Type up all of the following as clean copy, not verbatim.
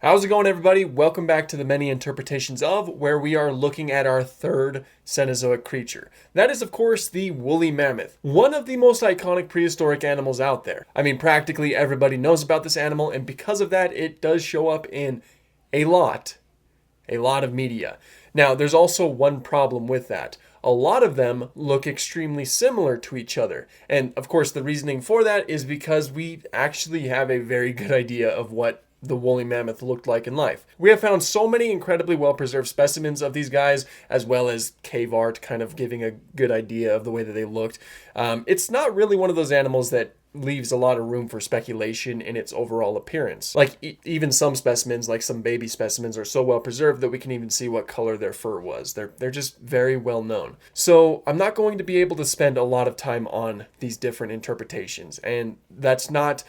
How's it going, everybody? Welcome back to the Many Interpretations of, where we are looking at our third Cenozoic creature. That is, of course, the woolly mammoth, one of the most iconic prehistoric animals out there. I mean, practically everybody knows about this animal, and because of that, it does show up in a lot of media. Now, there's also one problem with that. A lot of them look extremely similar to each other. And of course, the reasoning for that is because we actually have a very good idea of what the woolly mammoth looked like in life. We have found so many incredibly well-preserved specimens of these guys, as well as cave art kind of giving a good idea of the way that they looked. It's not really one of those animals that leaves a lot of room for speculation in its overall appearance. Like even some specimens, like some baby specimens, are so well preserved that we can even see what color their fur was. They're just very well known. So I'm not going to be able to spend a lot of time on these different interpretations, and that's not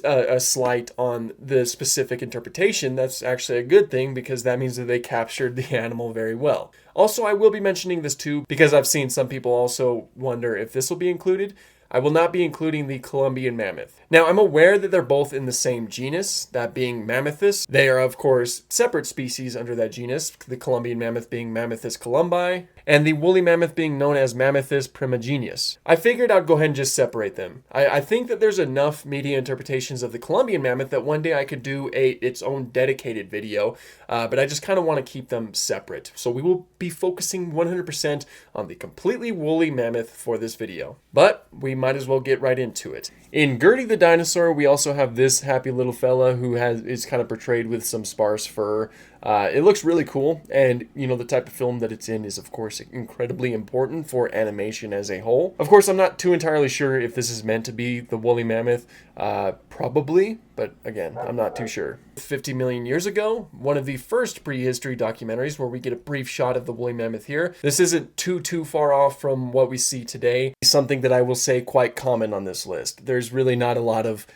a slight on the specific interpretation. That's actually a good thing, because that means that they captured the animal very well. Also, I will be mentioning this too because I've seen some people also wonder if this will be included. I will not be including the Columbian mammoth. Now, I'm aware that they're both in the same genus, that being Mammothus. They are, of course, separate species under that genus, the Columbian mammoth being Mammothus columbi, and the woolly mammoth being known as Mammothus primigenius. I figured I'd go ahead and just separate them. I think that there's enough media interpretations of the Columbian mammoth that one day I could do its own dedicated video, but I just kind of want to keep them separate. So we will be focusing 100% on the completely woolly mammoth for this video. But we might as well get right into it. In Gertie the dinosaur, we also have this happy little fella who is kind of portrayed with some sparse fur. It looks really cool, and you know, the type of film that it's in is of course incredibly important for animation as a whole. Of course, I'm not too entirely sure if this is meant to be the woolly mammoth. Probably, but again, I'm not too sure. 50 million years ago, one of the first prehistory documentaries where we get a brief shot of the woolly mammoth here. This isn't too far off from what we see today. Something that I will say quite common on this list. There's really not a lot of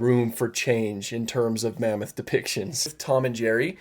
room for change in terms of mammoth depictions. Tom and Jerry.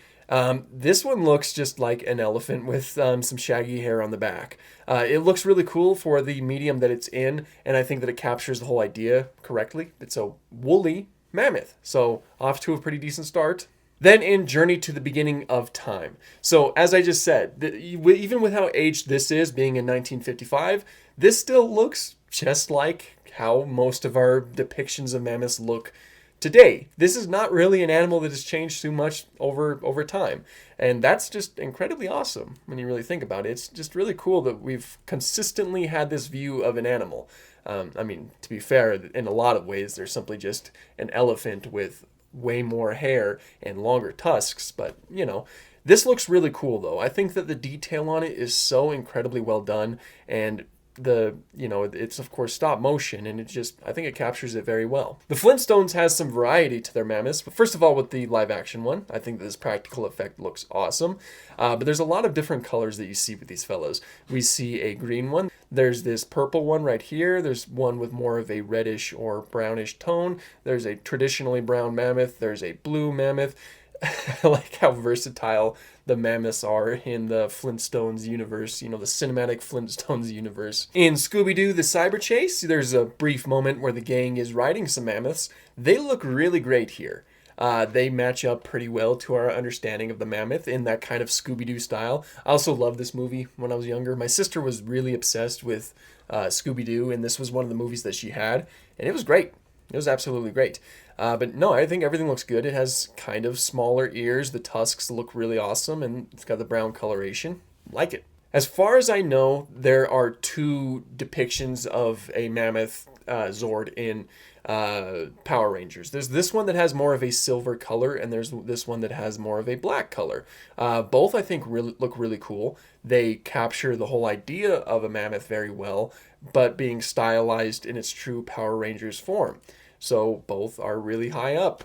This one looks just like an elephant with some shaggy hair on the back. It looks really cool for the medium that it's in, and I think that it captures the whole idea correctly. It's a woolly mammoth, so off to a pretty decent start. Then in Journey to the Beginning of Time. So as I just said, even with how aged this is, being in 1955, this still looks just like how most of our depictions of mammoths look today. This is not really an animal that has changed too much over time. And that's just incredibly awesome when you really think about it. It's just really cool that we've consistently had this view of an animal. I mean, to be fair, in a lot of ways, they're simply just an elephant with way more hair and longer tusks. But, you know, this looks really cool, though. I think that the detail on it is so incredibly well done, and it's of course stop motion, and I think it captures it very well. The Flintstones has some variety to their mammoths, but first of all, with the live action one, I think this practical effect looks awesome. But there's a lot of different colors that you see with these fellows. We see a green one. There's this purple one right here. There's one with more of a reddish or brownish tone. There's a traditionally brown mammoth. There's a blue mammoth. I like how versatile the mammoths are in the Flintstones universe, you know, the cinematic Flintstones universe. In Scooby-Doo, The Cyber Chase, there's a brief moment where the gang is riding some mammoths. They look really great here. They match up pretty well to our understanding of the mammoth in that kind of Scooby-Doo style. I also loved this movie when I was younger. My sister was really obsessed with Scooby-Doo, and this was one of the movies that she had, and it was great. It was absolutely great. But no, I think everything looks good. It has kind of smaller ears. The tusks look really awesome, and it's got the brown coloration. Like it. As far as I know, there are two depictions of a mammoth Zord in Power Rangers. There's this one that has more of a silver color, and there's this one that has more of a black color. Both, I think, look really cool. They capture the whole idea of a mammoth very well, but being stylized in its true Power Rangers form. So both are really high up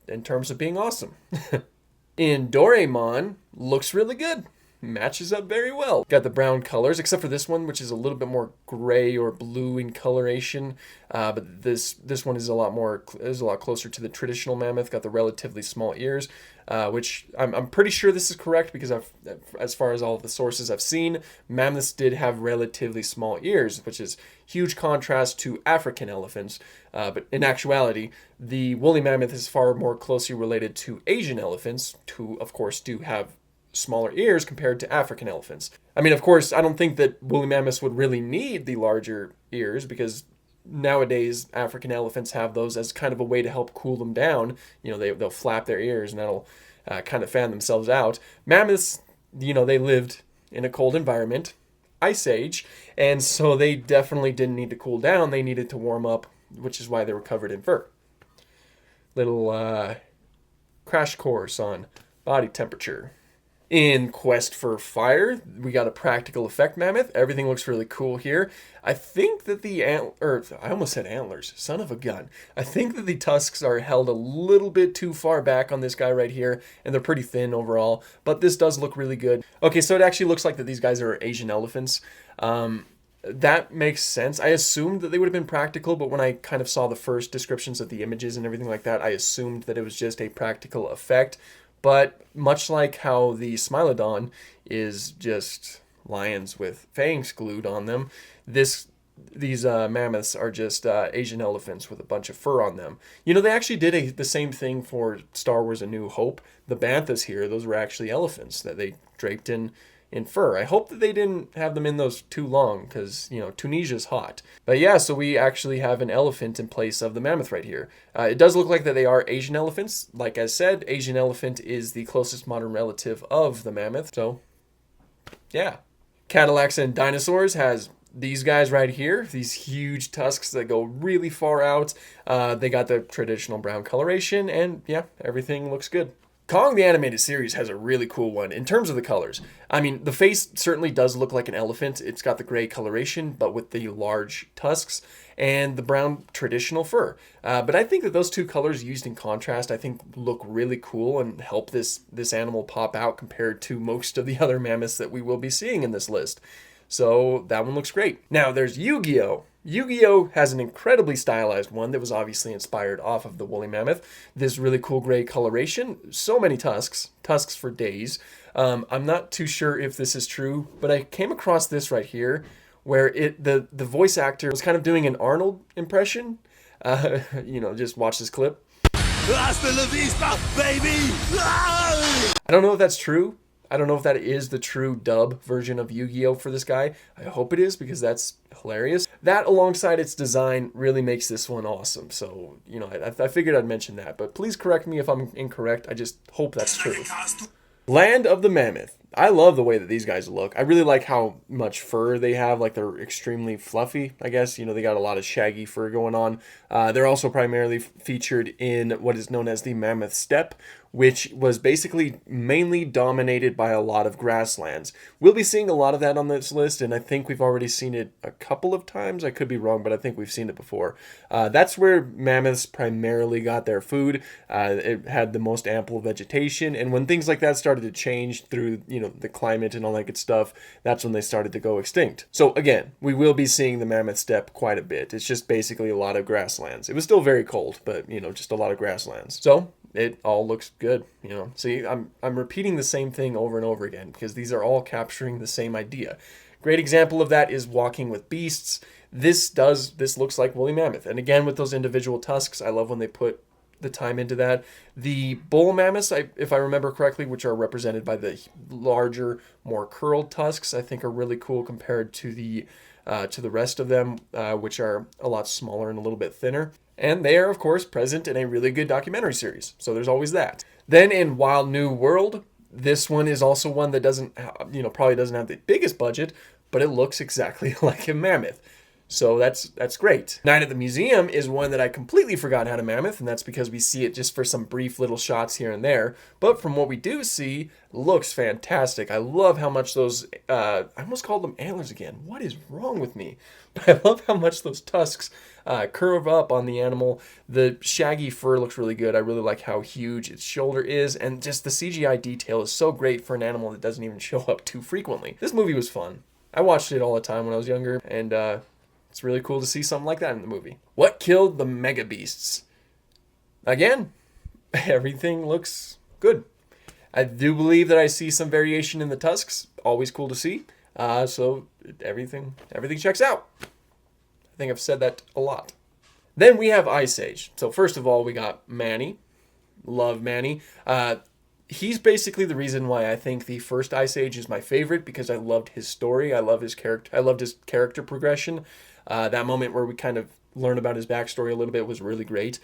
in terms of being awesome. In Doraemon, looks really good. matches up very well. Got the brown colors, except for this one, which is a little bit more gray or blue in coloration. But this one is a lot closer to the traditional mammoth. Got the relatively small ears, which I'm pretty sure this is correct because as far as all of the sources I've seen, mammoths did have relatively small ears, which is huge contrast to African elephants. But in actuality, the woolly mammoth is far more closely related to Asian elephants, who of course do have smaller ears compared to African elephants. I mean, of course, I don't think that woolly mammoths would really need the larger ears because nowadays African elephants have those as kind of a way to help cool them down. They'll flap their ears and that'll kind of fan themselves out. Mammoths, they lived in a cold environment, Ice Age, and so they definitely didn't need to cool down. They needed to warm up, which is why they were covered in fur. Little crash course on body temperature. In Quest for Fire, we got a practical effect mammoth. Everything looks really cool here. I think that I almost said antlers, son of a gun. I think that the tusks are held a little bit too far back on this guy right here, and they're pretty thin overall, but this does look really good. Okay, so it actually looks like that these guys are Asian elephants. That makes sense. I assumed that they would have been practical, but when I kind of saw the first descriptions of the images and everything like that, I assumed that it was just a practical effect. But much like how the Smilodon is just lions with fangs glued on them, these mammoths are just Asian elephants with a bunch of fur on them. They actually did the same thing for Star Wars A New Hope. The banthas here, those were actually elephants that they draped in fur. I hope that they didn't have them in those too long because, Tunisia's hot. But yeah, so we actually have an elephant in place of the mammoth right here. It does look like that they are Asian elephants. Like I said, Asian elephant is the closest modern relative of the mammoth. So, yeah. Cadillacs and Dinosaurs has these guys right here, these huge tusks that go really far out. They got the traditional brown coloration, and yeah, everything looks good. Kong the Animated Series has a really cool one in terms of the colors. I mean, the face certainly does look like an elephant. It's got the gray coloration, but with the large tusks and the brown traditional fur. But I think that those two colors used in contrast, I think look really cool and help this animal pop out compared to most of the other mammoths that we will be seeing in this list. So that one looks great. Now there's Yu-Gi-Oh! Yu-Gi-Oh! Has an incredibly stylized one that was obviously inspired off of the woolly mammoth. This really cool gray coloration, so many tusks for days. I'm not too sure if this is true, but I came across this right here where the voice actor was kind of doing an Arnold impression. Just watch this clip. Hasta la vista, baby! I don't know if that's true. I don't know if that is the true dub version of Yu-Gi-Oh! For this guy. I hope it is because that's hilarious. That alongside its design really makes this one awesome. So, I figured I'd mention that. But please correct me if I'm incorrect. I just hope that's true. Land of the Mammoth. I love the way that these guys look. I really like how much fur they have. Like they're extremely fluffy, I guess. They got a lot of shaggy fur going on. They're also primarily featured in what is known as the Mammoth Steppe, which was basically mainly dominated by a lot of grasslands. We'll be seeing a lot of that on this list, and I think we've already seen it a couple of times. I could be wrong, but I think we've seen it before. That's where mammoths primarily got their food. It had the most ample vegetation, and when things like that started to change through, the climate and all that good stuff, that's when they started to go extinct. So again, we will be seeing the Mammoth Steppe quite a bit. It's just basically a lot of grasslands. It was still very cold, but, just a lot of grasslands. So it all looks good, See, I'm repeating the same thing over and over again because these are all capturing the same idea. Great example of that is Walking with Beasts. This looks like woolly mammoth. And again, with those individual tusks, I love when they put the time into that. The bull mammoths, if I remember correctly, which are represented by the larger, more curled tusks, I think are really cool compared to the rest of them, which are a lot smaller and a little bit thinner. And they are, of course, present in a really good documentary series. So there's always that. Then in Wild New World, this one is also one that doesn't, probably doesn't have the biggest budget, but it looks exactly like a mammoth. So that's great. Night at the Museum is one that I completely forgot had a mammoth, and that's because we see it just for some brief little shots here and there. But from what we do see, looks fantastic. I love how much those, I almost called them antlers again. What is wrong with me? But I love how much those tusks curve up on the animal. The shaggy fur looks really good. I really like how huge its shoulder is, and just the CGI detail is so great for an animal that doesn't even show up too frequently. This movie was fun. I watched it all the time when I was younger, and it's really cool to see something like that in the movie. What killed the mega beasts? Again, everything looks good. I do believe that I see some variation in the tusks. Always cool to see. So everything checks out. I think I've said that a lot. Then we have Ice Age. So first of all, we got Manny. Love Manny. He's basically the reason why I think the first Ice Age is my favorite, because I loved his story. I loved his character progression. That moment where we kind of learn about his backstory a little bit was really great.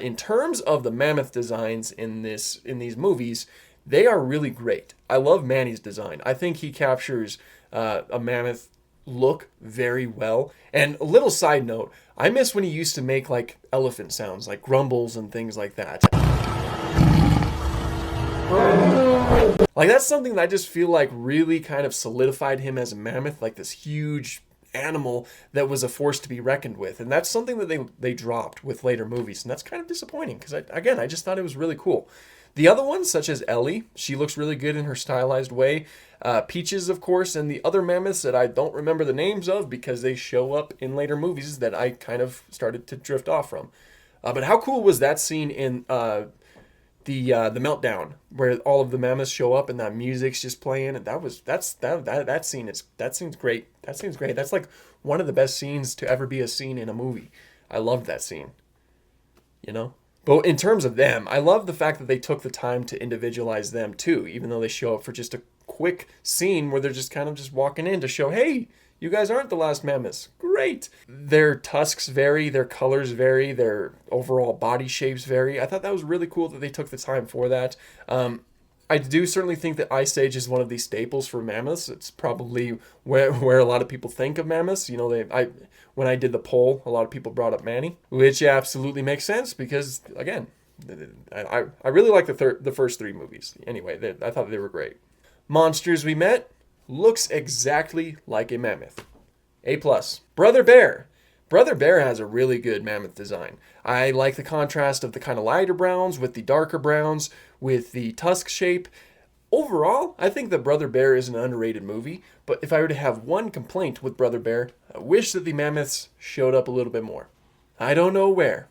In terms of the mammoth designs in these movies, they are really great. I love Manny's design. I think he captures a mammoth look very well. And a little side note, I miss when he used to make like elephant sounds, like grumbles and things like that. Like, that's something that I just feel like really kind of solidified him as a mammoth, like this huge animal that was a force to be reckoned with. And that's something that they dropped with later movies, and that's kind of disappointing, because I just thought it was really cool. The other ones, such as Ellie, she looks really good in her stylized way. Peaches, of course, and the other mammoths that I don't remember the names of because they show up in later movies that I kind of started to drift off from. But how cool was that scene in the Meltdown, where all of the mammoths show up and that music's just playing? And that scene's great. That scene's great. That's like one of the best scenes to ever be a scene in a movie. I loved that scene. You know? But in terms of them, I love the fact that they took the time to individualize them too, even though they show up for just a quick scene where they're just kind of just walking in to show, hey, you guys aren't the last mammoths. Great. Their tusks vary, their colors vary, their overall body shapes vary. I thought that was really cool that they took the time for that. I do certainly think that Ice Age is one of the staples for mammoths. It's probably where a lot of people think of mammoths. You know, when I did the poll, a lot of people brought up Manny, which absolutely makes sense because, again, I really like the first three movies. Anyway, I thought they were great. Monsters we met looks exactly like a mammoth. A+. Brother Bear. Brother Bear has a really good mammoth design. I like the contrast of the kind of lighter browns with the darker browns with the tusk shape. Overall, I think that Brother Bear is an underrated movie, but if I were to have one complaint with Brother Bear, I wish that the mammoths showed up a little bit more. I don't know where.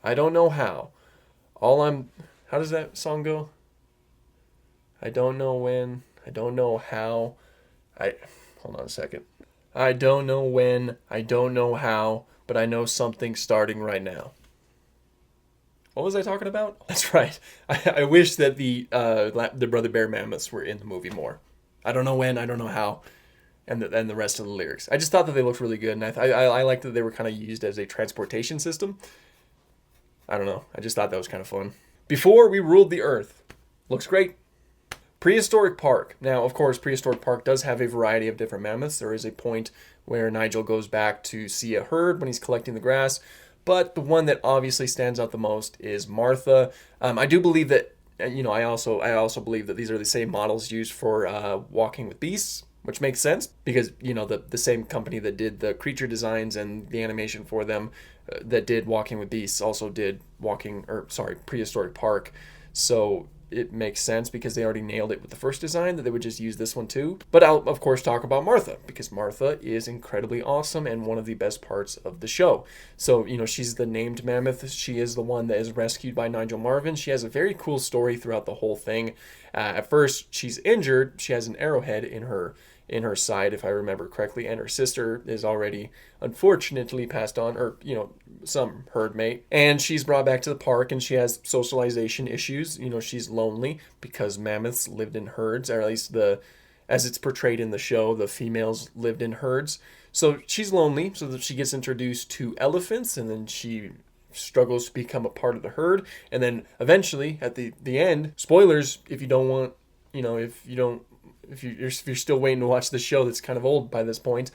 I don't know how. How does that song go? I don't know when. I don't know how. Hold on a second. I don't know when, I don't know how, but I know something's starting right now. What was I talking about? That's right. I wish that the Brother Bear mammoths were in the movie more. I don't know when, I don't know how, and the rest of the lyrics. I just thought that they looked really good, and I liked that they were kind of used as a transportation system. I don't know. I just thought that was kind of fun. Before We Ruled the Earth. Looks great. Prehistoric Park. Now, of course, Prehistoric Park does have a variety of different mammoths. There is a point where Nigel goes back to see a herd when he's collecting the grass, but the one that obviously stands out the most is Martha. I do believe that, I also believe that these are the same models used for Walking with Beasts, which makes sense because, the same company that did the creature designs and the animation for them that did Walking with Beasts also did Prehistoric Park. So it makes sense because they already nailed it with the first design that they would just use this one too. But I'll, of course, talk about Martha because Martha is incredibly awesome and one of the best parts of the show. So, she's the named mammoth. She is the one that is rescued by Nigel Marvin. She has a very cool story throughout the whole thing. At first, she's injured. She has an arrowhead in her side, if I remember correctly, and her sister is already unfortunately passed on, or some herd mate, and she's brought back to the park, and she has socialization issues. She's lonely because mammoths lived in herds, or at least as it's portrayed in the show, the females lived in herds. So she's lonely, so that she gets introduced to elephants, and then she struggles to become a part of the herd, and then eventually at the end, spoilers if you don't want, if you're still waiting to watch the show that's kind of old by this point,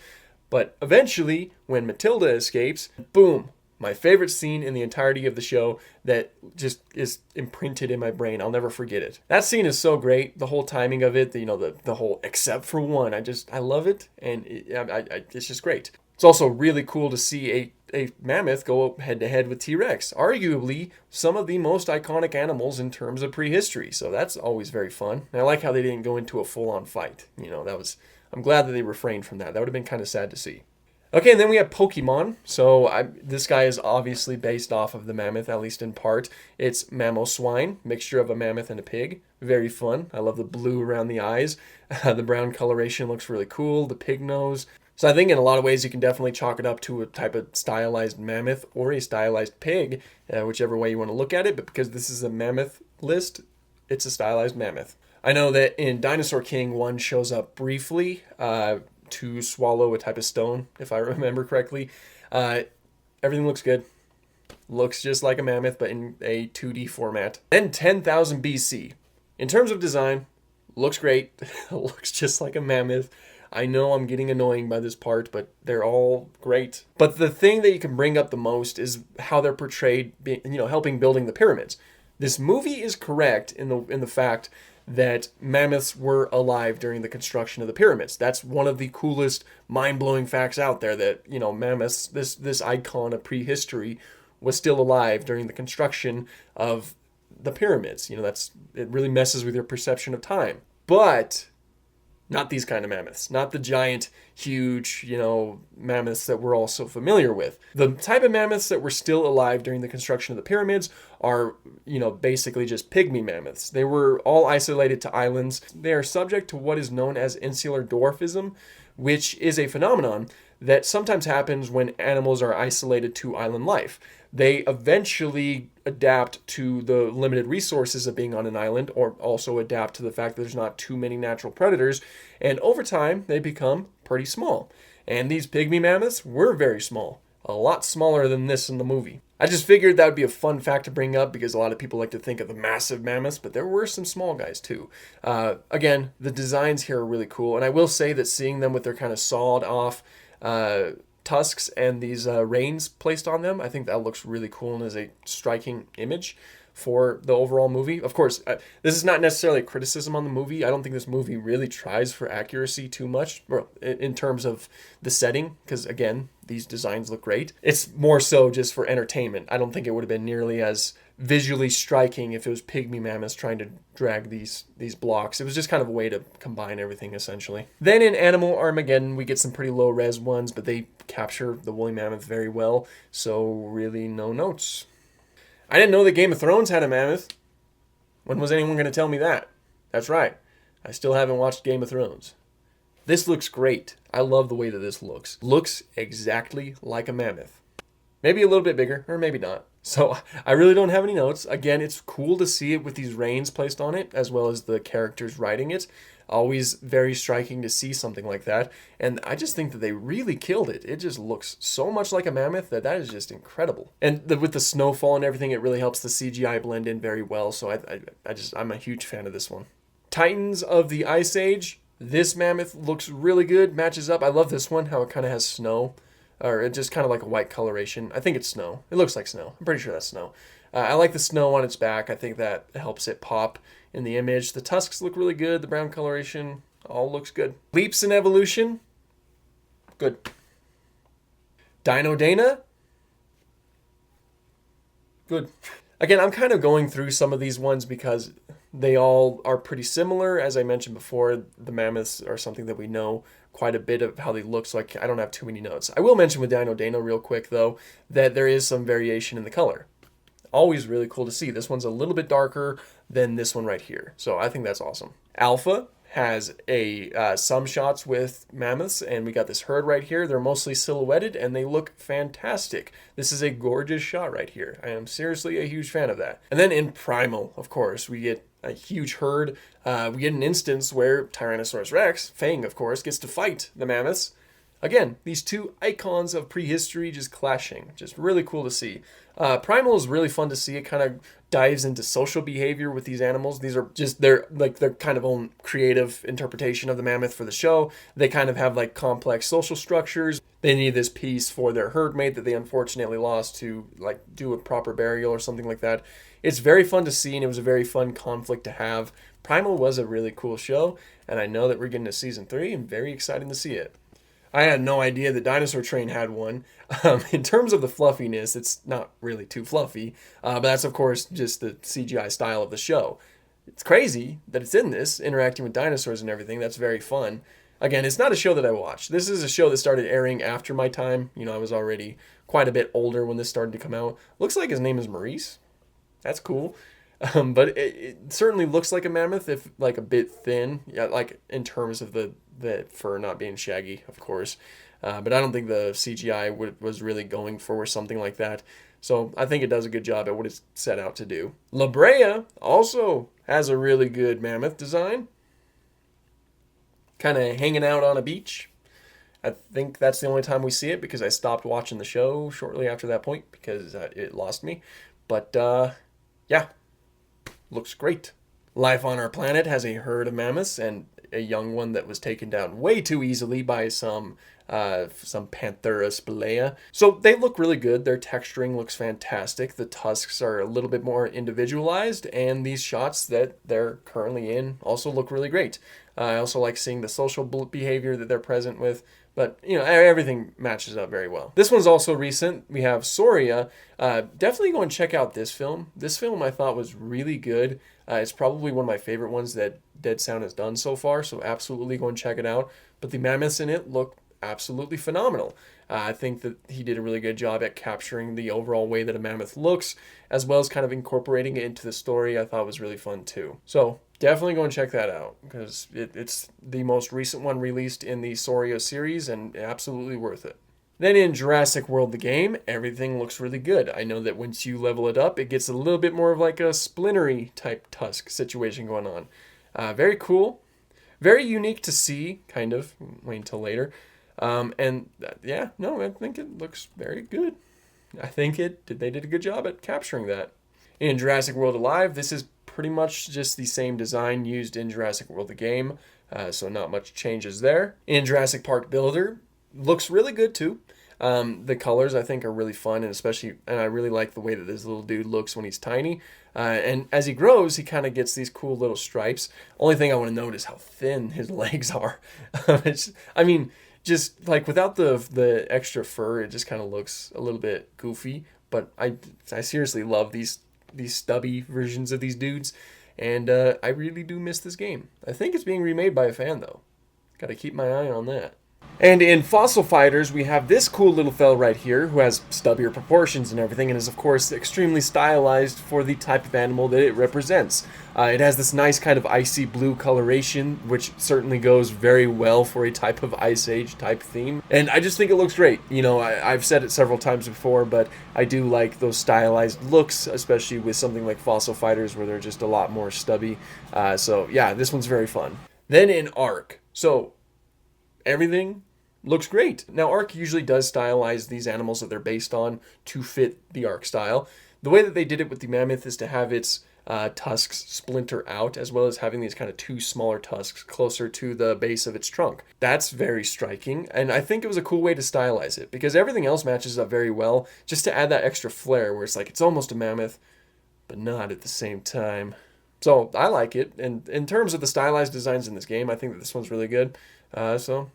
But eventually, when Matilda escapes, boom, my favorite scene in the entirety of the show that just is imprinted in my brain. I'll never forget it. That scene is so great. The whole timing of it, the whole except for one. I love it, and it's just great. It's also really cool to see a mammoth go head to head with T-Rex, arguably some of the most iconic animals in terms of prehistory. So that's always very fun. And I like how they didn't go into a full-on fight. I'm glad that they refrained from that. That would have been kind of sad to see. Okay, and then we have Pokemon. So this guy is obviously based off of the mammoth, at least in part. It's Mammothswine, mixture of a mammoth and a pig. Very fun. I love the blue around the eyes. The brown coloration looks really cool. The pig nose. So I think in a lot of ways you can definitely chalk it up to a type of stylized mammoth or a stylized pig, whichever way you want to look at it. But because this is a mammoth list, it's a stylized mammoth. I know that in Dinosaur King, one shows up briefly to swallow a type of stone, if I remember correctly. Everything looks good. Looks just like a mammoth, but in a 2D format. Then 10,000 BC. In terms of design, looks great. Looks just like a mammoth. I know I'm getting annoying by this part, but they're all great. But the thing that you can bring up the most is how they're portrayed, helping building the pyramids. This movie is correct in the fact that mammoths were alive during the construction of the pyramids. That's one of the coolest, mind-blowing facts out there, that, mammoths, this icon of prehistory, was still alive during the construction of the pyramids. It really messes with your perception of time. But not these kind of mammoths, not the giant, huge, mammoths that we're all so familiar with. The type of mammoths that were still alive during the construction of the pyramids are, basically just pygmy mammoths. They were all isolated to islands. They are subject to what is known as insular dwarfism, which is a phenomenon that sometimes happens when animals are isolated to island life. They eventually adapt to the limited resources of being on an island, or also adapt to the fact that there's not too many natural predators, and over time they become pretty small. And these pygmy mammoths were very small, a lot smaller than this in the movie. I just figured that would be a fun fact to bring up because a lot of people like to think of the massive mammoths, but there were some small guys too. Again, the designs here are really cool, and I will say that seeing them with their kind of sawed off tusks and these reins placed on them, I think that looks really cool and is a striking image for the overall movie. Of course, this is not necessarily a criticism on the movie. I don't think this movie really tries for accuracy too much in terms of the setting, because again, these designs look great. It's more so just for entertainment. I don't think it would have been nearly as visually striking if it was pygmy mammoths trying to drag these blocks. It was just kind of a way to combine everything, essentially. Then in Animal Armageddon, we get some pretty low res ones, but they capture the woolly mammoth very well, so really no notes. I didn't know that Game of Thrones had a mammoth. When was anyone going to tell me that? That's right. I still haven't watched Game of Thrones. This looks great. I love the way that this looks. Looks exactly like a mammoth. Maybe a little bit bigger, or maybe not. So I really don't have any notes. Again, it's cool to see it with these reins placed on it, as well as the characters riding it. Always very striking to see something like that. And I just think that they really killed it. It just looks so much like a mammoth that is just incredible. And with the snowfall and everything, it really helps the CGI blend in very well. So I'm a huge fan of this one. Titans of the Ice Age. This mammoth looks really good, matches up. I love this one, how it kind of has snow, or it just kind of like a white coloration. I think it's snow. It looks like snow. I'm pretty sure that's snow. I like the snow on its back. I think that helps it pop in the image. The tusks look really good. The brown coloration all looks good. Leaps in evolution, good. Dino Dana, good. Again, I'm kind of going through some of these ones because they all are pretty similar. As I mentioned before, the mammoths are something that we know quite a bit of how they look, so I don't have too many notes. I will mention with Dino Dana real quick, though, that there is some variation in the color. Always really cool to see. This one's a little bit darker than this one right here, so I think that's awesome. Alpha has some shots with mammoths, and we got this herd right here. They're mostly silhouetted, and they look fantastic. This is a gorgeous shot right here. I am seriously a huge fan of that. And then in Primal, of course, we get a huge herd. We get an instance where Tyrannosaurus Rex, Fang, of course, gets to fight the mammoths. Again, these two icons of prehistory just clashing. Just really cool to see. Primal is really fun to see. It kind of dives into social behavior with these animals. These are just their kind of own creative interpretation of the mammoth for the show. They kind of have like complex social structures. They need this piece for their herd mate that they unfortunately lost to like do a proper burial or something like that. It's very fun to see, and it was a very fun conflict to have. Primal was a really cool show, and I know that we're getting to season 3, and very excited to see it. I had no idea that Dinosaur Train had one. In terms of the fluffiness, it's not really too fluffy, but that's of course just the CGI style of the show. It's crazy that it's in this, interacting with dinosaurs and everything. That's very fun. Again, it's not a show that I watched. This is a show that started airing after my time. You know, I was already quite a bit older when this started to come out. Looks like his name is Maurice. That's cool. But it certainly looks like a mammoth, if like a bit thin, yeah, like in terms of the fur not being shaggy, of course. But I don't think the CGI was really going for something like that. So I think it does a good job at what it's set out to do. La Brea also has a really good mammoth design. Kind of hanging out on a beach. I think that's the only time we see it because I stopped watching the show shortly after that point because it lost me. But yeah, looks great. Life on our planet has a herd of mammoths and a young one that was taken down way too easily by some Panthera spelaea. So they look really good. Their texturing looks fantastic. The tusks are a little bit more individualized, and these shots that they're currently in also look really great. I also like seeing the social behavior that they're present with. But, you know, everything matches up very well. This one's also recent. We have Soria. Definitely go and check out this film. This film I thought was really good. It's probably one of my favorite ones that Dead Sound has done so far, so absolutely go and check it out. But the mammoths in it look absolutely phenomenal. I think that he did a really good job at capturing the overall way that a mammoth looks, as well as kind of incorporating it into the story. I thought was really fun too. So definitely go and check that out because it's the most recent one released in the Soria series and absolutely worth it. Then in Jurassic World the game, everything looks really good. I know that once you level it up, it gets a little bit more of like a splintery type tusk situation going on. Very cool. Very unique to see, kind of. Wait until later. Yeah, no, I think it looks very good. I think they did a good job at capturing that. In Jurassic World Alive, this is pretty much just the same design used in Jurassic World the game, so not much changes there. In Jurassic Park Builder, looks really good too. The colors I think are really fun, and I really like the way that this little dude looks when he's tiny. And as he grows, he kind of gets these cool little stripes. Only thing I want to note is how thin his legs are. Just like without the extra fur, it just kind of looks a little bit goofy. But I seriously love these stubby versions of these dudes, and I really do miss this game. I think it's being remade by a fan though. Got to keep my eye on that. And in Fossil Fighters, we have this cool little fella right here who has stubbier proportions and everything, and is of course extremely stylized for the type of animal that it represents. It has this nice kind of icy blue coloration, which certainly goes very well for a type of Ice Age type theme. And I just think it looks great. You know, I've said it several times before, but I do like those stylized looks, especially with something like Fossil Fighters where they're just a lot more stubby. So yeah, this one's very fun. Then in Ark. So everything looks great. Now, Ark usually does stylize these animals that they're based on to fit the Ark style. The way that they did it with the mammoth is to have its tusks splinter out, as well as having these kind of two smaller tusks closer to the base of its trunk. That's very striking, and I think it was a cool way to stylize it, because everything else matches up very well, just to add that extra flair where it's like it's almost a mammoth, but not at the same time. So I like it, and in terms of the stylized designs in this game, I think that this one's really good. So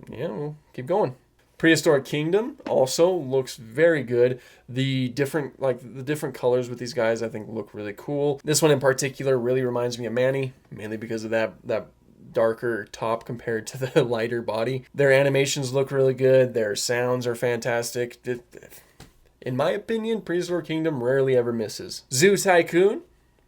yeah, we'll keep going. Prehistoric Kingdom also looks very good. The different colors with these guys I think look really cool. This one in particular really reminds me of Manny, mainly because of that darker top compared to the lighter body. Their animations look really good. Their sounds are fantastic. In my opinion, Prehistoric Kingdom rarely ever misses. Zoo Tycoon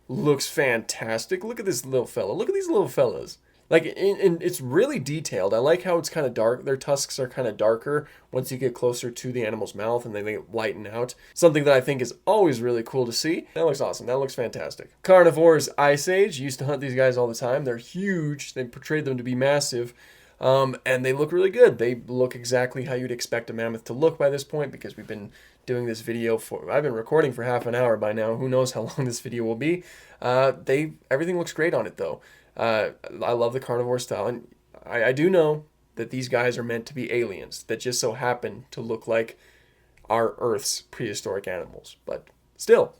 looks fantastic. Look at this little fella. Look at these little fellas. Like, it's really detailed. I like how it's kind of dark. Their tusks are kind of darker once you get closer to the animal's mouth and they lighten out. Something that I think is always really cool to see. That looks awesome. That looks fantastic. Carnivores Ice Age. Used to hunt these guys all the time. They're huge. They portrayed them to be massive. And they look really good. They look exactly how you'd expect a mammoth to look by this point because we've been doing this video for, I've been recording for half an hour by now. Who knows how long this video will be. Everything looks great on it though. I love the carnivore style, and I do know that these guys are meant to be aliens that just so happen to look like our Earth's prehistoric animals. But still,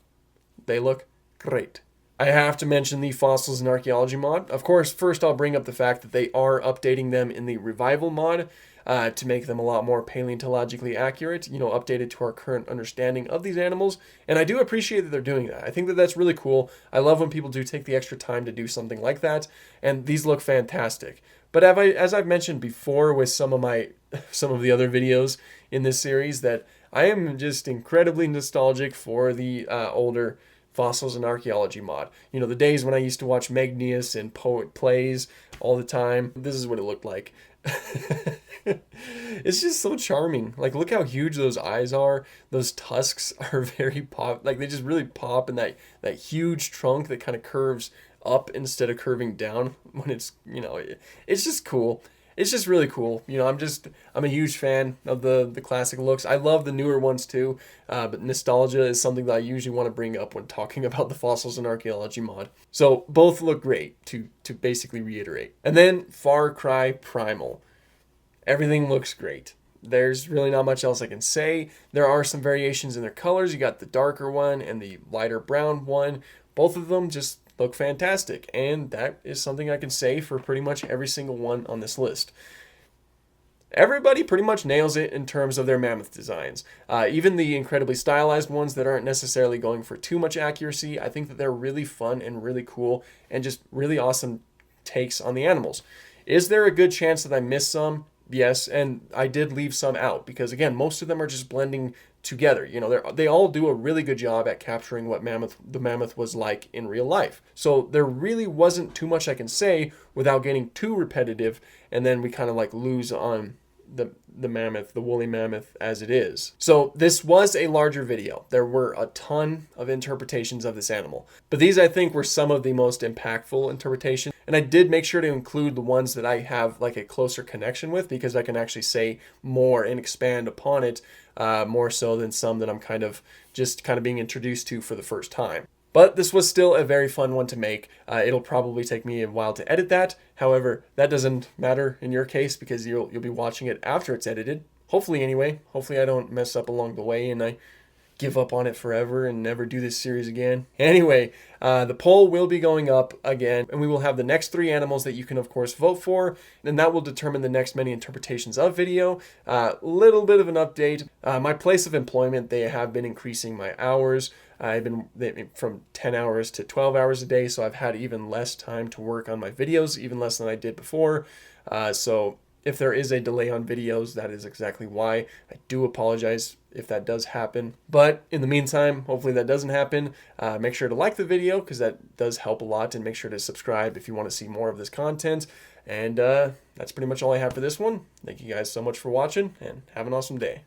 they look great. I have to mention the fossils and archaeology mod. Of course, first I'll bring up the fact that they are updating them in the revival mod to make them a lot more paleontologically accurate, updated to our current understanding of these animals. And I do appreciate that they're doing that. I think that that's really cool. I love when people do take the extra time to do something like that, and these look fantastic. But as I've mentioned before with some of the other videos in this series, that I am just incredibly nostalgic for the older fossils and archaeology mod. The days when I used to watch Magnius and Poet Plays all the time. This is what it looked like. It's just so charming. Like, look how huge those eyes are. Those tusks are very pop. Like, they just really pop in that huge trunk that kind of curves up instead of curving down when it's, it's just cool. It's just really cool. I'm a huge fan of the classic looks. I love the newer ones too, but nostalgia is something that I usually want to bring up when talking about the fossils and archaeology mod. So both look great, to basically reiterate. And then Far Cry Primal. Everything looks great. There's really not much else I can say. There are some variations in their colors. You got the darker one and the lighter brown one. Both of them just look fantastic, and that is something I can say for pretty much every single one on this list. Everybody pretty much nails it in terms of their mammoth designs. Even the incredibly stylized ones that aren't necessarily going for too much accuracy, I think that they're really fun and really cool and just really awesome takes on the animals. Is there a good chance that I missed some? Yes, and I did leave some out because, again, most of them are just blending together. They all do a really good job at capturing what the mammoth was like in real life. So there really wasn't too much I can say without getting too repetitive, and then we kind of like lose on the mammoth, the woolly mammoth as it is. So this was a larger video. There were a ton of interpretations of this animal, but these I think were some of the most impactful interpretations. And I did make sure to include the ones that I have like a closer connection with, because I can actually say more and expand upon it more so than some that I'm kind of being introduced to for the first time. But this was still a very fun one to make. It'll probably take me a while to edit that. However, that doesn't matter in your case because you'll be watching it after it's edited. Hopefully anyway. Hopefully I don't mess up along the way and I give up on it forever and never do this series again. Anyway, the poll will be going up again, and we will have the next 3 animals that you can of course vote for, and that will determine the next many interpretations of video. Little bit of an update. My place of employment, they have been increasing my hours. I've been from 10 hours to 12 hours a day, so I've had even less time to work on my videos, even less than I did before. So if there is a delay on videos, that is exactly why. I do apologize if that does happen. But in the meantime, hopefully that doesn't happen. Make sure to like the video because that does help a lot, and make sure to subscribe if you want to see more of this content. And that's pretty much all I have for this one. Thank you guys so much for watching, and have an awesome day.